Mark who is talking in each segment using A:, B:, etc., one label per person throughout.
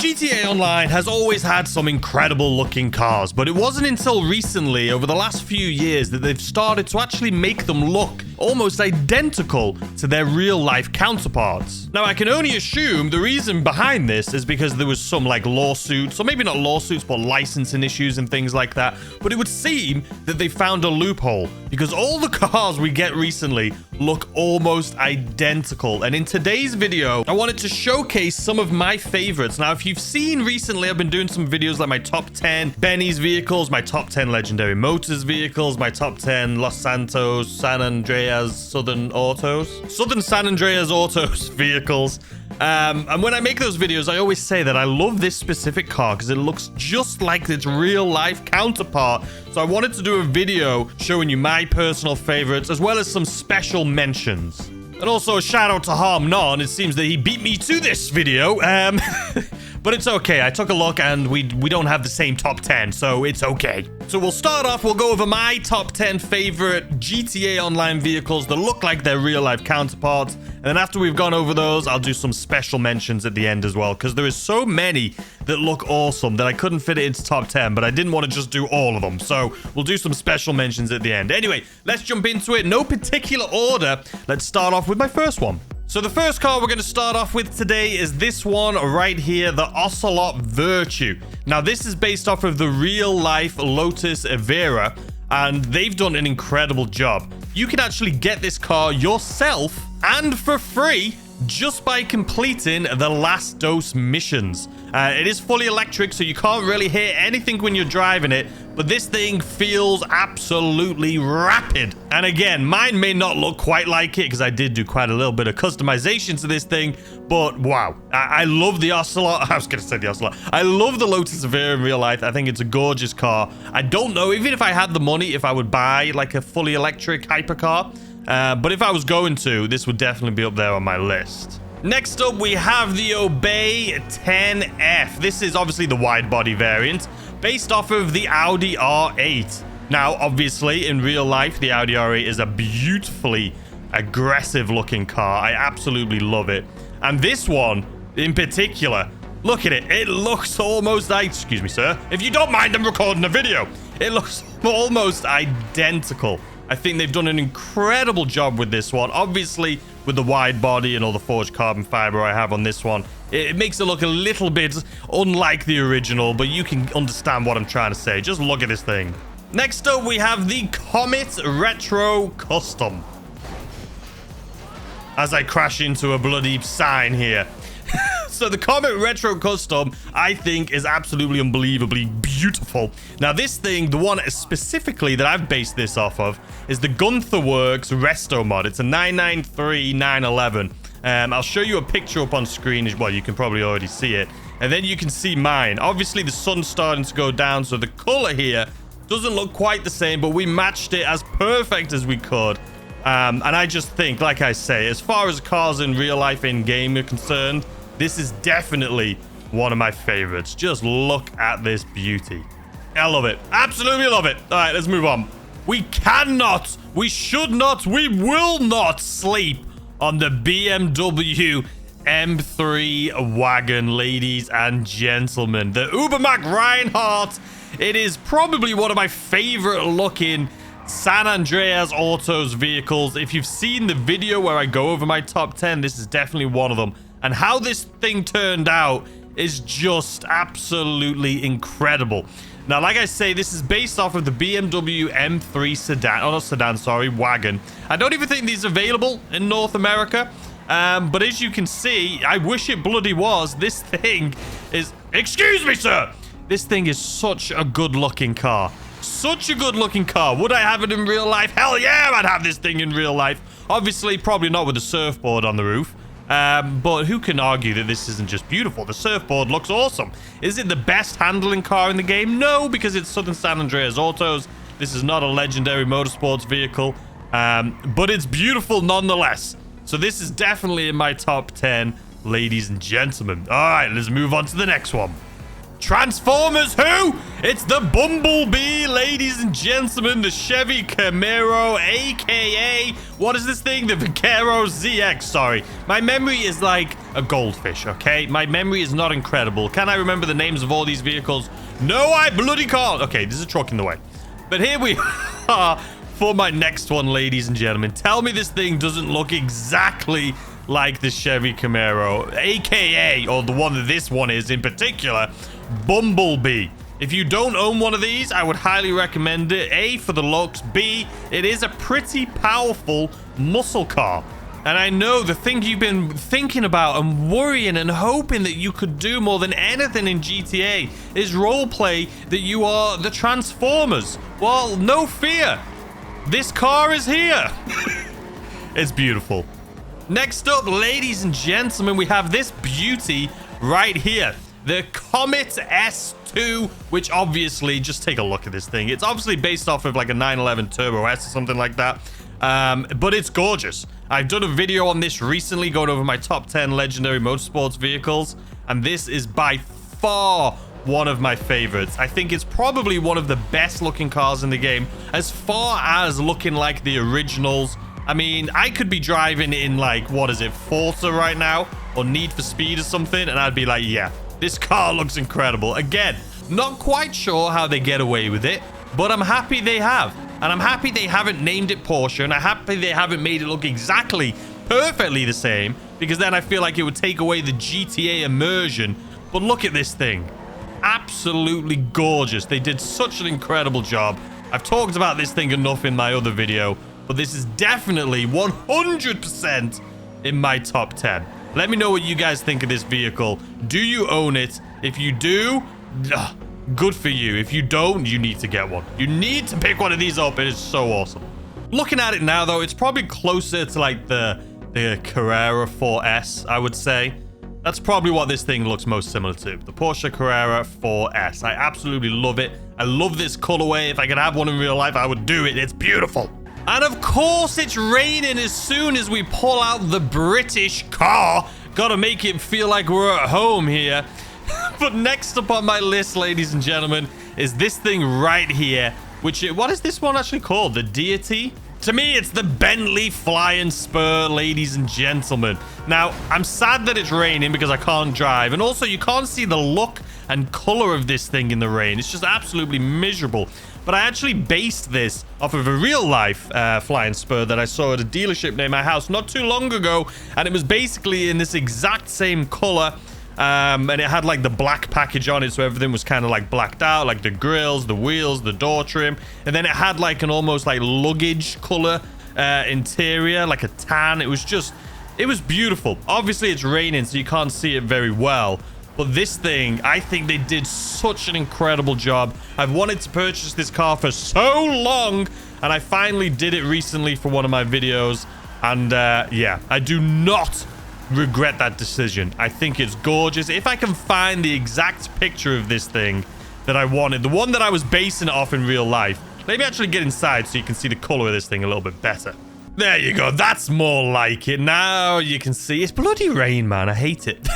A: GTA Online has always had some incredible looking cars, but it wasn't until recently, over the last few years, that they've started to actually make them look almost identical to their real-life counterparts. Now, I can only assume the reason behind this is because there was some, like, lawsuits, or maybe not lawsuits, but licensing issues and things like that, but it would seem that they found a loophole, because all the cars we get recently look almost identical. And in today's video, I wanted to showcase some of my favorites. Now, if you've seen recently, I've been doing some videos like my top 10 Benny's vehicles, my top 10 Legendary Motors vehicles, my top 10 Los Santos, San Andreas, Southern SanAndreas Autos vehicles. And when I make those videos, I always say that I love this specific car because it looks just like its real life counterpart. So I wanted to do a video showing you my personal favorites as well as some special mentions. And also a shout out to Harm Non. It seems that he beat me to this video. But it's okay. I took a look and we don't have the same top 10, so it's okay. So we'll start off. We'll go over my top 10 favorite GTA Online vehicles that look like their real life counterparts. And then after we've gone over those, I'll do some special mentions at the end as well, because there is so many that look awesome that I couldn't fit it into top 10, but I didn't want to just do all of them. So we'll do some special mentions at the end. Anyway, let's jump into it. No particular order. Let's start off with my first one. So the first car we're going to start off with today is this one right here, the Evolot Virtue. Now, this is based off of the real-life Lotus Evera, and they've done an incredible job. You can actually get this car yourself and for free just by completing the Last Dose missions. It is fully electric, so you can't really hear anything when you're driving it, but this thing feels absolutely rapid. And again, mine may not look quite like it because I did do quite a little bit of customization to this thing, but wow. I love the Ocelot. I was going to say the Ocelot. I love the Lotus Evera in real life. I think it's a gorgeous car. I don't know, even if I had the money, if I would buy like a fully electric hypercar. But if I was going to, this would definitely be up there on my list. Next up, we have the Obey 10F. This is obviously the wide body variant based off of the Audi R8. Now, obviously, in real life, the Audi R8 is a beautifully aggressive looking car. I absolutely love it. And this one in particular, look at it. It looks almost like, excuse me, sir. If you don't mind, I'm recording a video. It looks almost identical. I think they've done an incredible job with this one. Obviously, with the wide body and all the forged carbon fiber I have on this one, it makes it look a little bit unlike the original, but you can understand what I'm trying to say. Just look at this thing. Next up, we have the Comet Retro Custom. As I crash into a bloody sign here. So the Comet Retro Custom, I think, is absolutely unbelievably beautiful. Now, this thing, the one specifically that I've based this off of, is the Gunther Works Resto mod. It's a 993-911. I'll show you a picture up on screen as well. You can probably already see it. And then you can see mine. Obviously, the sun's starting to go down, so the color here doesn't look quite the same, but we matched it as perfect as we could. And I just think, like I say, as far as cars in real life in-game are concerned, this is definitely one of my favorites. Just look at this beauty. I love it. Absolutely love it. All right, let's move on. We cannot, we should not, we will not sleep on the BMW M3 wagon, ladies and gentlemen. The Mac Reinhardt. It is probably one of my favorite looking SanAndreas Autos vehicles. If you've seen the video where I go over my top 10, this is definitely one of them. And how this thing turned out is just absolutely incredible. Now, like I say, this is based off of the BMW M3 sedan. Oh, not sedan, sorry, wagon. I don't even think these are available in North America. But as you can see, I wish it bloody was. This thing is... Excuse me, sir! This thing is such a good-looking car. Such a good-looking car. Would I have it in real life? Hell yeah, I'd have this thing in real life. Obviously, probably not with a surfboard on the roof. But who can argue that this isn't just beautiful? The surfboard looks awesome. Is it the best handling car in the game? No, because it's Southern SanAndreas Autos. This is not a legendary motorsports vehicle. But it's beautiful nonetheless. So this is definitely in my top 10, ladies and gentlemen. All right, let's move on to the next one. Transformers who? It's the Bumblebee, ladies and gentlemen, the Chevy Camaro, aka, what is this thing? The Vaquero ZX, sorry. My memory is like a goldfish, okay? My memory is not incredible. Can I remember the names of all these vehicles? No, I bloody can't. Okay, there's a truck in the way. But here we are for my next one, ladies and gentlemen. Tell me this thing doesn't look exactly like the Chevy Camaro, aka, or the one that this one is in particular, Bumblebee. If you don't own one of these, I would highly recommend it. A, for the looks. B, it is a pretty powerful muscle car. And I know the thing you've been thinking about and worrying and hoping that you could do more than anything in GTA is roleplay that you are the Transformers. Well, no fear. This car is here. It's beautiful. Next up, ladies and gentlemen, we have this beauty right here. The Comet S2, which obviously, just take a look at this thing. It's obviously based off of like a 911 Turbo S or something like that. But it's gorgeous. I've done a video on this recently, going over my top 10 legendary motorsports vehicles. And this is by far one of my favorites. I think it's probably one of the best looking cars in the game, as far as looking like the originals. I mean, I could be driving in like, what is it, Forza right now, or Need for Speed or something, and I'd be like, yeah, this car looks incredible. Again, not quite sure how they get away with it, but I'm happy they have. And I'm happy they haven't named it Porsche, and I'm happy they haven't made it look exactly, perfectly the same, because then I feel like it would take away the GTA immersion. But look at this thing. Absolutely gorgeous. They did such an incredible job. I've talked about this thing enough in my other video, but this is definitely 100% in my top 10. Let me know what you guys think of this vehicle. Do you own it? If you do, good for you. If you don't, you need to get one. You need to pick one of these up. It is so awesome. Looking at it now, though, it's probably closer to like the Carrera 4S, I would say. That's probably what this thing looks most similar to. The Porsche Carrera 4S. I absolutely love it. I love this colorway. If I could have one in real life, I would do it. It's beautiful. And of course, it's raining as soon as we pull out the British car. Gotta make it feel like we're at home here. But next up on my list, ladies and gentlemen, is this thing right here. What is this one actually called? The Deity? To me, it's the Bentley Flying Spur, ladies and gentlemen. Now, I'm sad that it's raining because I can't drive. And also, you can't see the look and color of this thing in the rain. It's just absolutely miserable. But I actually based this off of a real-life Flying Spur that I saw at a dealership near my house not too long ago. And it was basically in this exact same color. And it had like the black package on it, so everything was kind of like blacked out, like the grills, the wheels, the door trim. And then it had like an almost like luggage color interior, like a tan. It was beautiful. Obviously it's raining, so you can't see it very well. But this thing, I think they did such an incredible job. I've wanted to purchase this car for so long, and I finally did it recently for one of my videos. And yeah, I do not regret that decision. I think it's gorgeous. If I can find the exact picture of this thing that I wanted, the one that I was basing it off in real life. Let me actually get inside so you can see the color of this thing a little bit better. There you go. That's more like it. Now you can see. It's bloody rain, man. I hate it.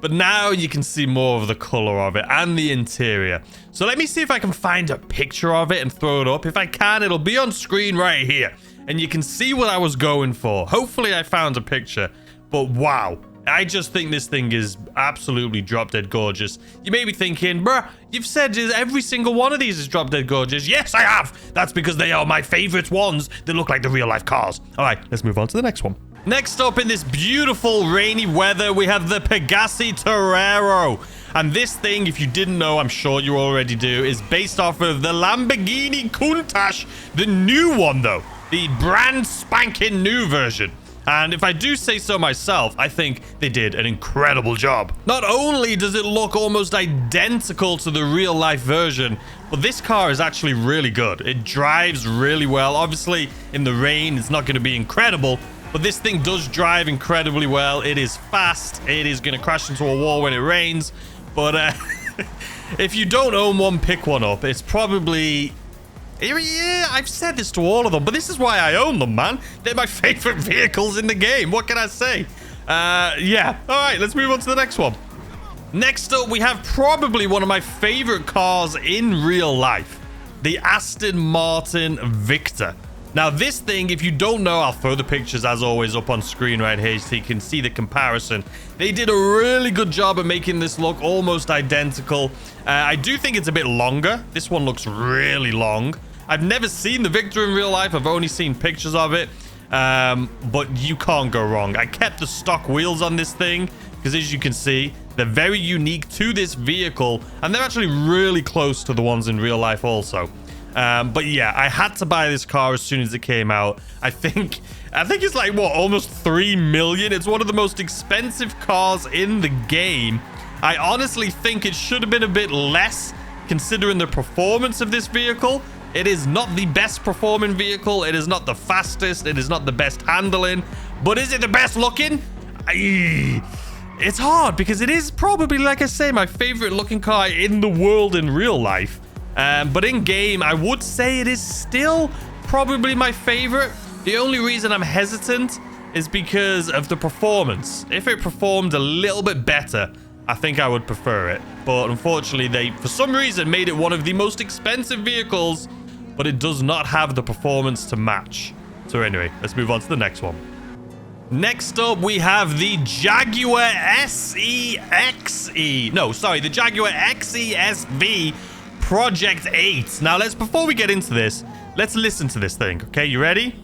A: But now you can see more of the color of it and the interior. So let me see if I can find a picture of it and throw it up. If I can, it'll be on screen right here. And you can see what I was going for. Hopefully I found a picture. But wow, I just think this thing is absolutely drop dead gorgeous. You may be thinking, bruh, you've said every single one of these is drop dead gorgeous. Yes, I have. That's because they are my favorite ones that look like the real life cars. All right, let's move on to the next one. Next up in this beautiful rainy weather, we have the Pegassi Torero. And this thing, if you didn't know, I'm sure you already do, is based off of the Lamborghini Countach, the new one though, the brand spanking new version. And if I do say so myself, I think they did an incredible job. Not only does it look almost identical to the real life version, but this car is actually really good. It drives really well. Obviously, in the rain, it's not going to be incredible, but this thing does drive incredibly well. It is fast. It is going to crash into a wall when it rains. But if you don't own one, pick one up. It's probably... Yeah, I've said this to all of them, but this is why I own them, man. They're my favorite vehicles in the game. What can I say? Yeah. All right, let's move on to the next one. Next up, we have probably one of my favorite cars in real life, the Aston Martin Victor. Now, this thing, if you don't know, I'll throw the pictures, as always, up on screen right here so you can see the comparison. They did a really good job of making this look almost identical. I do think it's a bit longer. This one looks really long. I've never seen the Victor in real life. I've only seen pictures of it. But you can't go wrong. I kept the stock wheels on this thing because, as you can see, they're very unique to this vehicle. And they're actually really close to the ones in real life also. But yeah, I had to buy this car as soon as it came out. I think it's like, what, almost 3 million? It's one of the most expensive cars in the game. I honestly think it should have been a bit less considering the performance of this vehicle. It is not the best performing vehicle. It is not the fastest. It is not the best handling. But is it the best looking? It's hard because it is probably, like I say, my favorite looking car in the world in real life. But in game, I would say it is still probably my favorite. The only reason I'm hesitant is because of the performance. If it performed a little bit better, I think I would prefer it. But unfortunately, they, for some reason, made it one of the most expensive vehicles, but it does not have the performance to match. So anyway, let's move on to the next one. Next up, we have the Jaguar XE. No, sorry, the Jaguar XE SV Project 8. Now, before we get into this, let's listen to this thing. Okay, you ready?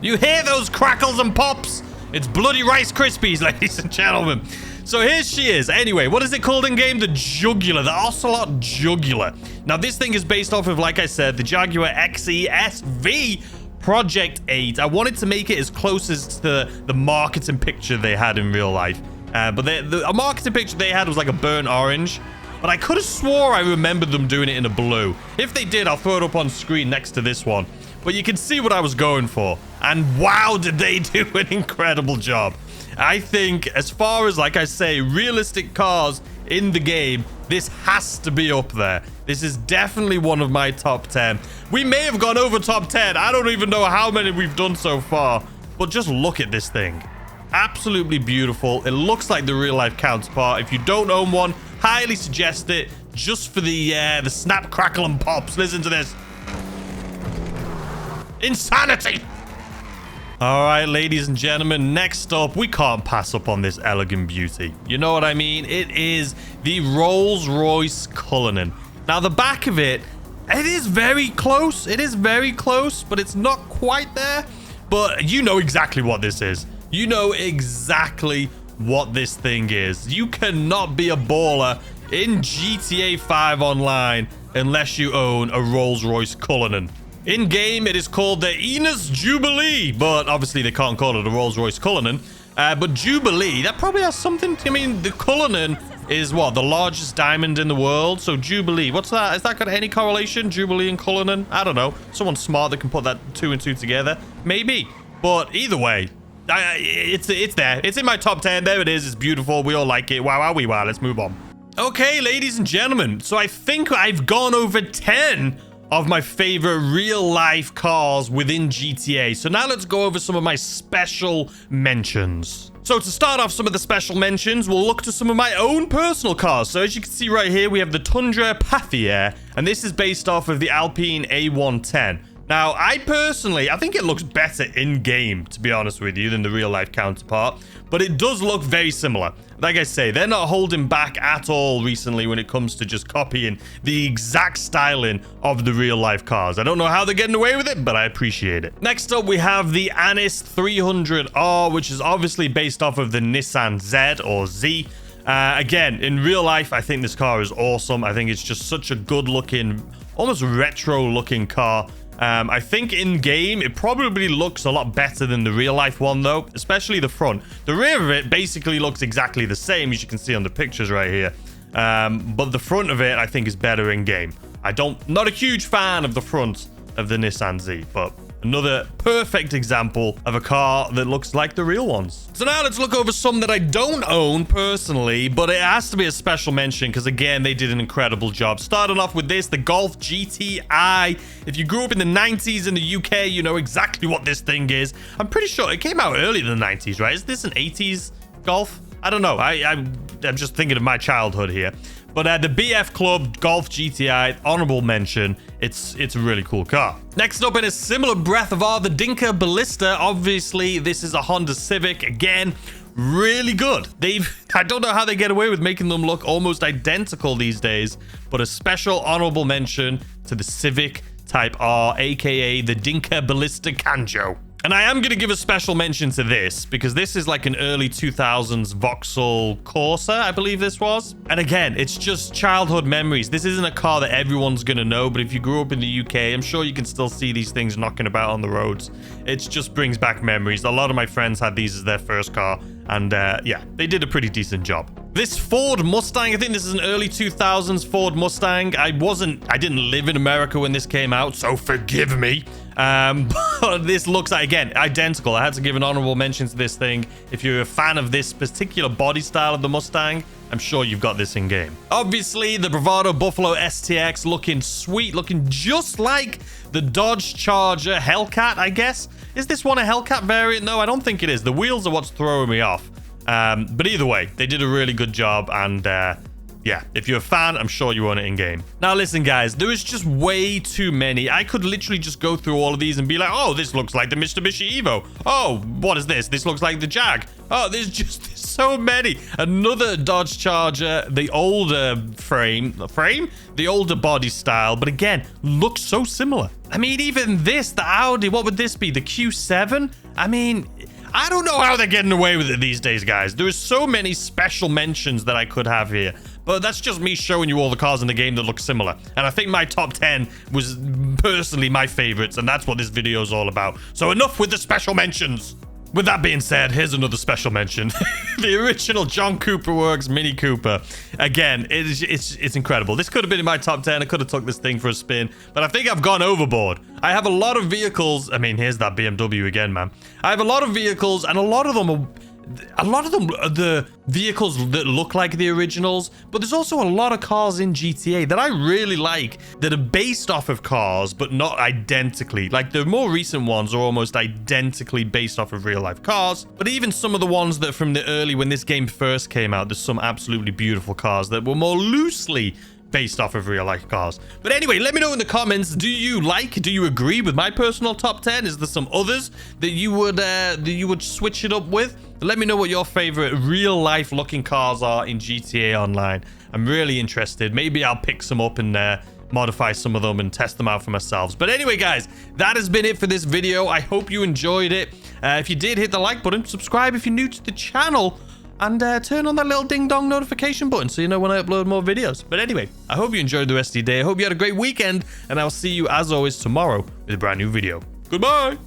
A: You hear those crackles and pops? It's bloody Rice Krispies, ladies and gentlemen. So here she is. Anyway, what is it called in game? The Jugular, the Ocelot Jugular. Now, this thing is based off of, like I said, the Jaguar XE SV Project 8. I wanted to make it as close as to the marketing picture they had in real life. But a marketing picture they had was like a burnt orange. But I could have swore I remembered them doing it in a blue. If they did, I'll throw it up on screen next to this one. But you can see what I was going for. And wow, did they do an incredible job. I think as far as, like I say, realistic cars in the game, this has to be up there. This is definitely one of my top 10. We may have gone over top 10. I don't even know how many we've done so far. But just look at this thing. Absolutely beautiful. It looks like the real life counterpart. If you don't own one, highly suggest it. Just for the snap, crackle, and pops. Listen to this. Insanity! All right, ladies and gentlemen, next up, we can't pass up on this elegant beauty. You know what I mean? It is the RollsRoyce Cullinan. Now, the back of it, it is very close. It is very close, but it's not quite there. But you know exactly what this is. You know exactly what this thing is. You cannot be a baller in GTA 5 Online unless you own a RollsRoyce Cullinan. In game, it is called the Enos Jubilee, but obviously they can't call it a RollsRoyce Cullinan. But Jubilee, that probably has something. I mean, the Cullinan is what, the largest diamond in the world. So Jubilee, what's that? Has that got any correlation? Jubilee and Cullinan? I don't know. Someone smart that can put that 2 and 2 together, maybe. But either way, it's there. It's in my top 10. There it is. It's beautiful. We all like it. Wow, wow, wow. Let's move on. Okay, ladies and gentlemen. So I think I've gone over 10 of my favorite real-life cars within GTA. So now let's go over some of my special mentions. So to start off some of the special mentions, we'll look to some of my own personal cars. So as you can see right here, we have the Tundra Pathier, and this is based off of the Alpine A110. Now, I think it looks better in-game, to be honest with you, than the real-life counterpart. But it does look very similar. Like I say, they're not holding back at all recently when it comes to just copying the exact styling of the real-life cars. I don't know how they're getting away with it, but I appreciate it. Next up, we have the Anis 300R, which is obviously based off of the Nissan Z or Z. Again, in real life, I think this car is awesome. I think it's just such a good-looking, almost retro-looking car. I think in game, it probably looks a lot better than the real life one though, especially the front. The rear of it basically looks exactly the same, as you can see on the pictures right here. But the front of it, I think, is better in game. Not a huge fan of the front of the Nissan Z, but Another perfect example of a car that looks like the real ones. So now let's look over some that I don't own personally, but it has to be a special mention because, again, they did an incredible job. Starting off with this, the Golf GTI. If you grew up in the 90s in the UK, you know exactly what this thing is. I'm pretty sure it came out earlier than the 90s, right? Is this an 80s Golf? I don't know. I'm just thinking of my childhood here. But the BF Club Golf GTI, honorable mention. It's a really cool car. Next up in a similar breath of the Dinka Ballista. Obviously, this is a Honda Civic. Again, really good. I don't know how they get away with making them look almost identical these days, but a special honorable mention to the Civic Type R, aka the Dinka Ballista Kanjo. And I am going to give a special mention to this because this is like an early 2000s Vauxhall Corsa, I believe this was. And again, it's just childhood memories. This isn't a car that everyone's going to know, but if you grew up in the UK, I'm sure you can still see these things knocking about on the roads. It just brings back memories. A lot of my friends had these as their first car. And yeah, they did a pretty decent job. This Ford Mustang, I think this is an early 2000s Ford Mustang. I didn't live in America when this came out, so forgive me. But this looks like, again, identical. I had to give an honorable mention to this thing. If you're a fan of this particular body style of the Mustang, I'm sure you've got this in game. Obviously, the Bravado Buffalo STX looking sweet, looking just like the Dodge Charger Hellcat, I guess. Is this one a Hellcat variant? No, I don't think it is. The wheels are what's throwing me off. But either way, they did a really good job. And yeah, if you're a fan, I'm sure you own it in game. Now, listen, guys, there is just way too many. I could literally just go through all of these and be like, oh, this looks like the Mitsubishi Evo. Oh, what is this? This looks like the Jag. Oh, there's so many. Another Dodge Charger, the older the older body style, but again, looks so similar. I mean, even this, the Audi, what would this be? The Q7? I mean, I don't know how they're getting away with it these days, guys. There is so many special mentions that I could have here. But that's just me showing you all the cars in the game that look similar. And I think my top 10 was personally my favorites, and that's what this video is all about. So enough with the special mentions. With that being said, here's another special mention. The original John Cooper Works Mini Cooper. Again, it's incredible. This could have been in my top 10. I could have took this thing for a spin, but I think I've gone overboard. I have a lot of vehicles. I mean, here's that BMW again, man. I have a lot of vehicles, and a lot of them are the vehicles that look like the originals, but there's also a lot of cars in GTA that I really like that are based off of cars, but not identically. Like the more recent ones are almost identically based off of real life cars, but even some of the ones that from the early, when this game first came out, there's some absolutely beautiful cars that were more loosely based off of real life cars. But anyway, let me know in the comments, do you agree with my personal top 10? Is there some others that you would switch it up with? Let me know what your favorite real life looking cars are in GTA Online. I'm really interested. Maybe I'll pick some up and modify some of them and test them out for myself. But anyway, guys, that has been it for this video. I hope you enjoyed it. If you did, hit the like button, subscribe if you're new to the channel, and turn on that little ding-dong notification button so you know when I upload more videos. But anyway, I hope you enjoyed the rest of your day. I hope you had a great weekend, and I'll see you, as always, tomorrow with a brand new video. Goodbye!